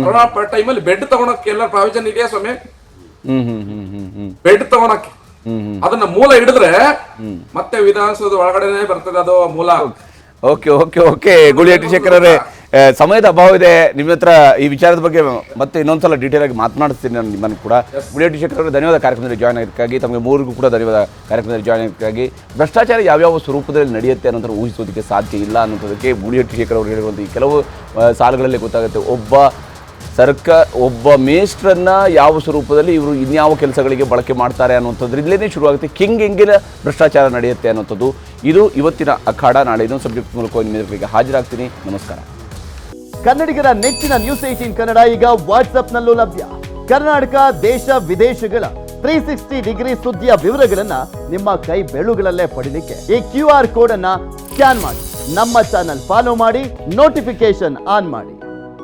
ಕೊರೋನಾ ಟೈಮಲ್ಲಿ ಬೆಡ್ ತಗೊಳಕ್ಕೆ ಎಲ್ಲ ಪ್ರಾವಿಷನ್ ಇದೆಯಾ ಸ್ವಾಮಿ? ಬೆಡ್ ತಗೊಳಕ್ಕೆ ಅದನ್ನ ಮೂಲ ಹಿಡಿದ್ರೆ ಮತ್ತೆ ವಿಧಾನಸೌಧದ ಒಳಗಡೆನೆ ಬರ್ತದೆ ಅದು ಮೂಲ. ಓಕೆ, ಗುಳಿಹಟ್ಟಿ ಶೇಖರ್ ಅವರೇ,
ಸಮಯದ ಅಭಾವ ಇದೆ. ನಿಮ್ಮ ಹತ್ರ ಈ ವಿಚಾರದ ಬಗ್ಗೆ ಮತ್ತೆ ಇನ್ನೊಂದ್ಸಲ ಡೀಟೇಲ್ ಆಗಿ ಮಾತನಾಡಿಸ್ತೀನಿ ನಾನು ನಿಮ್ಮನ್ನು ಕೂಡ. ಬುಲೆಟ್ ಶೇಖರ್ ಅವರಿಗೆ ಧನ್ಯವಾದ ಕಾರ್ಯಕ್ರಮದಲ್ಲಿ ಜಾಯ್ನ್ ಆಗಿದ್ದಕ್ಕಾಗಿ. ತಮಗೆ ಮೂರಿಗೂ ಕೂಡ ಧನ್ಯವಾದ ಕಾರ್ಯಕ್ರಮದಲ್ಲಿ ಜಾಯ್ನ್ ಆಗಿದ್ದಕ್ಕಾಗಿ. ಭ್ರಷ್ಟಾಚಾರ ಯಾವ್ಯಾವ ಸ್ವರೂಪದಲ್ಲಿ ನಡೆಯುತ್ತೆ ಅನ್ನೋದನ್ನು ಊಹಿಸೋದಕ್ಕೆ ಸಾಧ್ಯ ಇಲ್ಲ ಅನ್ನೋದಕ್ಕೆ ಬುಲೆಟ್ ಶೇಖರ್ ಅವರು ಹೇಳಿರುವಂಥ ಈ ಕೆಲವು ಸಾಲುಗಳಲ್ಲಿ ಗೊತ್ತಾಗುತ್ತೆ. ಒಬ್ಬ ಮೇಸ್ಟ್ರನ್ನ ಯಾವ ಸ್ವರೂಪದಲ್ಲಿ ಇವರು ಇನ್ಯಾವ ಕೆಲಸಗಳಿಗೆ ಬಳಕೆ ಮಾಡ್ತಾರೆ ಅನ್ನುವಂಥದ್ರಿಂದಲೇ ಶುರುವಾಗುತ್ತೆ. ಹೆಂಗೆಲ್ಲ ಭ್ರಷ್ಟಾಚಾರ ನಡೆಯುತ್ತೆ ಅನ್ನೋಂಥದ್ದು. ಇದು ಇವತ್ತಿನ ಅಖಾಡ. ನಾಳೆ ಇನ್ನೊಂದು ಸಬ್ಜೆಕ್ಟ್ ಮೂಲಕ ನಿಮಗೆ ಹಾಜರಾಗ್ತೀನಿ. ನಮಸ್ಕಾರ.
ಕನ್ನಡಿಗರ ನೆಚ್ಚಿನ ನ್ಯೂಸ್ 18 ಕನ್ನಡ ಈಗ ವಾಟ್ಸ್ಆಪ್ನಲ್ಲೂ ಲಭ್ಯ. ಕರ್ನಾಟಕ, ದೇಶ ವಿದೇಶಗಳ 360 ಡಿಗ್ರಿ ಸುದ್ದಿಯ ವಿವರಗಳನ್ನ ನಿಮ್ಮ ಕೈ ಬೆರಳುಗಳಲ್ಲೇ ಪಡಿಲಿಕ್ಕೆ ಈ QR ಕೋಡ್ ಅನ್ನ ಸ್ಕ್ಯಾನ್ ಮಾಡಿ, ನಮ್ಮ ಚಾನಲ್ ಫಾಲೋ ಮಾಡಿ, ನೋಟಿಫಿಕೇಶನ್ ಆನ್ ಮಾಡಿ.